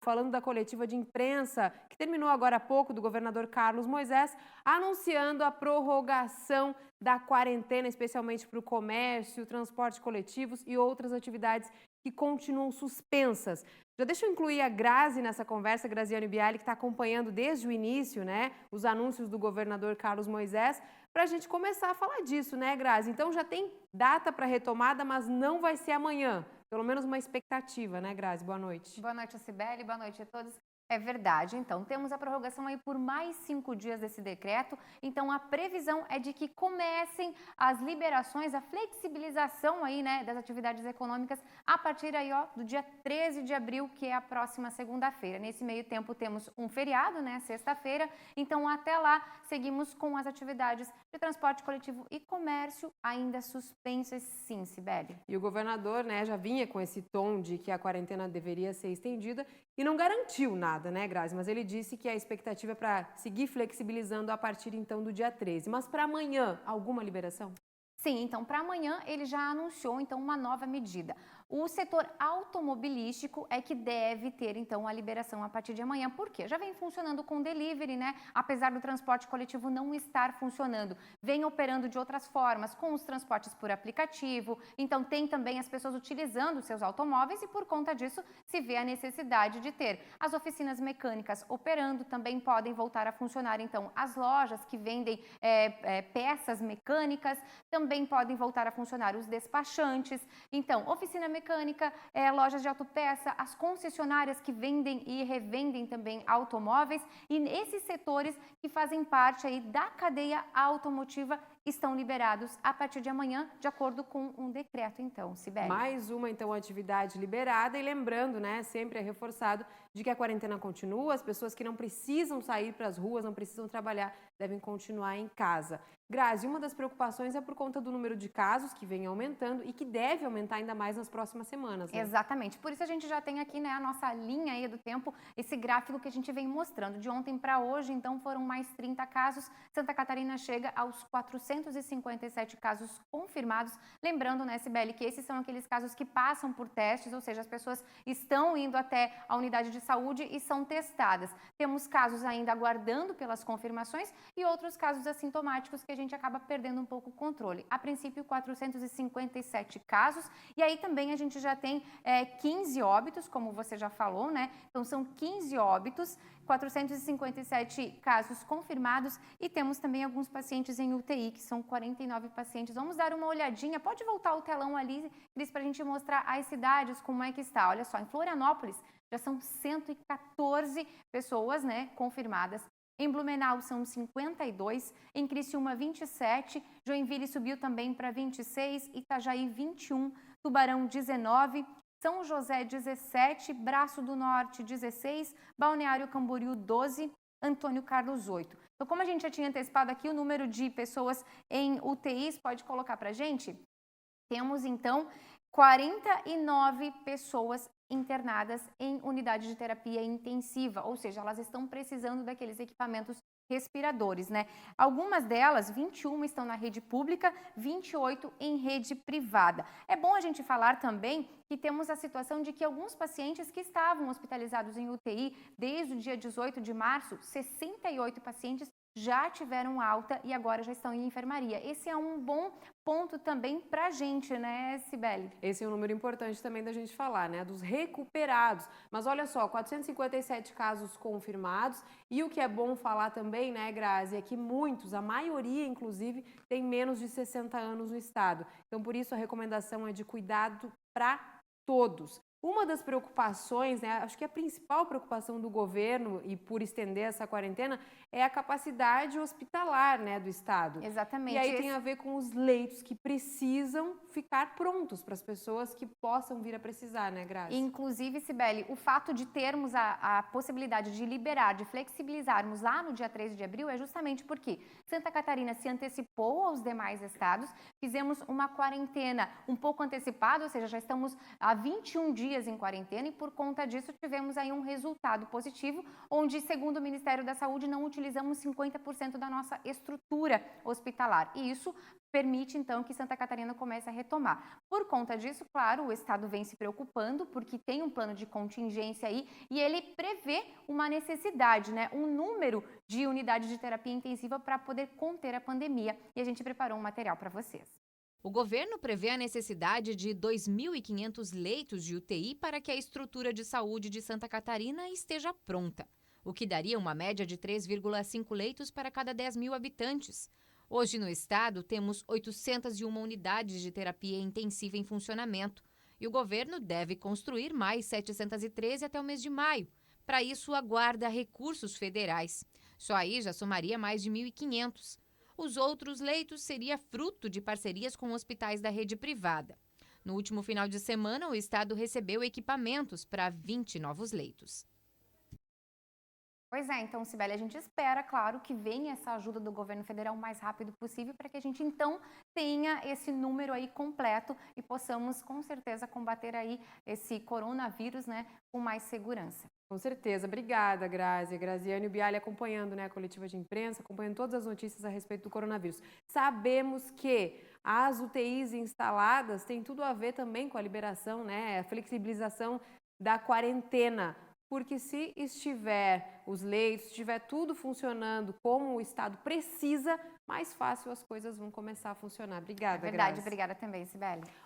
falando da coletiva de imprensa que terminou agora há pouco do governador Carlos Moisés, anunciando a prorrogação da quarentena, especialmente para o comércio, transporte coletivos e outras atividades que continuam suspensas. Já deixa eu incluir a Grazi nessa conversa, Graziane Bialy, que está acompanhando desde o início, né, os anúncios do governador Carlos Moisés, para a gente começar a falar disso, né, Grazi? Então já tem data para retomada, mas não vai ser amanhã. Pelo menos uma expectativa, né, Grazi? Boa noite. Boa noite, Cibele. Boa noite a todos. É verdade, então, temos a prorrogação aí por mais 5 dias desse decreto, então a previsão é de que comecem as liberações, a flexibilização aí, né, das atividades econômicas a partir aí, ó, do dia 13 de abril, que é a próxima segunda-feira. Nesse meio tempo temos um feriado, né, sexta-feira, então até lá seguimos com as atividades de transporte coletivo e comércio ainda suspensas, sim, Cibele. E o governador, né, já vinha com esse tom de que a quarentena deveria ser estendida e não garantiu nada, né, Grazi? Mas ele disse que a expectativa é para seguir flexibilizando a partir então do dia 13. Mas para amanhã, alguma liberação? Sim, então para amanhã ele já anunciou então uma nova medida. O setor automobilístico é que deve ter então a liberação a partir de amanhã, porque já vem funcionando com delivery, né? Apesar do transporte coletivo não estar funcionando, vem operando de outras formas, com os transportes por aplicativo. Então tem também as pessoas utilizando seus automóveis e por conta disso se vê a necessidade de ter as oficinas mecânicas operando, também podem voltar a funcionar então as lojas que vendem peças mecânicas, também podem voltar a funcionar os despachantes. Então, oficina mecânica, lojas de autopeça, as concessionárias que vendem e revendem também automóveis e esses setores que fazem parte aí da cadeia automotiva estão liberados a partir de amanhã, de acordo com um decreto, então, Cibele. Mais uma, então, atividade liberada e lembrando, né, sempre é reforçado de que a quarentena continua, as pessoas que não precisam sair para as ruas, não precisam trabalhar, devem continuar em casa. Grazi, uma das preocupações é por conta do número de casos que vem aumentando e que deve aumentar ainda mais nas próximas semanas, né? Exatamente, por isso a gente já tem aqui, né, a nossa linha aí do tempo, esse gráfico que a gente vem mostrando. De ontem para hoje, então, foram mais 30 casos. Santa Catarina chega aos 457 casos confirmados. Lembrando, né, Cibele, que esses são aqueles casos que passam por testes, ou seja, as pessoas estão indo até a unidade de saúde e são testadas. Temos casos ainda aguardando pelas confirmações e outros casos assintomáticos que a gente acaba perdendo um pouco o controle. A princípio, 457 casos, e aí também a gente já tem 15 óbitos, como você já falou, né? Então são 15 óbitos, 457 casos confirmados e temos também alguns pacientes em UTI, que são 49 pacientes. Vamos dar uma olhadinha, pode voltar o telão ali, Cris, para a gente mostrar as cidades, como é que está. Olha só, em Florianópolis já são 114 pessoas, né, confirmadas. Em Blumenau são 52, em Criciúma 27, Joinville subiu também para 26, Itajaí 21, Tubarão 19, São José 17, Braço do Norte 16, Balneário Camboriú 12, Antônio Carlos 8. Então, como a gente já tinha antecipado aqui, o número de pessoas em UTIs, pode colocar para a gente? Temos então 49 pessoas internadas em unidade de terapia intensiva, ou seja, elas estão precisando daqueles equipamentos respiradores, né? Algumas delas, 21, estão na rede pública, 28 em rede privada. É bom a gente falar também que temos a situação de que alguns pacientes que estavam hospitalizados em UTI desde o dia 18 de março, 68 pacientes já tiveram alta e agora já estão em enfermaria. Esse é um bom ponto também para a gente, né, Cibele? Esse é um número importante também da gente falar, né, dos recuperados. Mas olha só, 457 casos confirmados e o que é bom falar também, né, Grazi, é que muitos, a maioria inclusive, tem menos de 60 anos no estado. Então, por isso a recomendação é de cuidado para todos. Uma das preocupações, né, acho que a principal preocupação do governo e por estender essa quarentena é a capacidade hospitalar, né, do estado. Exatamente. E aí tem a ver com os leitos que precisam ficar prontos para as pessoas que possam vir a precisar, né, Grazi? Inclusive, Cibele, o fato de termos a possibilidade de liberar, de flexibilizarmos lá no dia 13 de abril é justamente porque Santa Catarina se antecipou aos demais estados, fizemos uma quarentena um pouco antecipada, ou seja, já estamos há 21 dias em quarentena e por conta disso tivemos aí um resultado positivo, onde, segundo o Ministério da Saúde, não utilizamos 50% da nossa estrutura hospitalar. E isso permite, então, que Santa Catarina comece a retomar. Por conta disso, claro, o Estado vem se preocupando, porque tem um plano de contingência aí e ele prevê uma necessidade, né? Um número de unidades de terapia intensiva para poder conter a pandemia. E a gente preparou um material para vocês. O governo prevê a necessidade de 2.500 leitos de UTI para que a estrutura de saúde de Santa Catarina esteja pronta, o que daria uma média de 3,5 leitos para cada 10 mil habitantes. Hoje, no estado, temos 801 unidades de terapia intensiva em funcionamento e o governo deve construir mais 713 até o mês de maio. Para isso, aguarda recursos federais. Só aí já somaria mais de 1.500. Os outros leitos seria fruto de parcerias com hospitais da rede privada. No último final de semana, o estado recebeu equipamentos para 20 novos leitos. Pois é, então, Cibele, a gente espera, claro, que venha essa ajuda do governo federal o mais rápido possível para que a gente, então, tenha esse número aí completo e possamos, com certeza, combater aí esse coronavírus, né, com mais segurança. Com certeza. Obrigada, Grazi. Graziane Bialy acompanhando, né, a coletiva de imprensa, acompanhando todas as notícias a respeito do coronavírus. Sabemos que as UTIs instaladas têm tudo a ver também com a liberação, né, a flexibilização da quarentena. Porque se estiver os leitos, estiver tudo funcionando como o Estado precisa, mais fácil as coisas vão começar a funcionar. Obrigada, É verdade, Grazi. obrigada também, Cibele.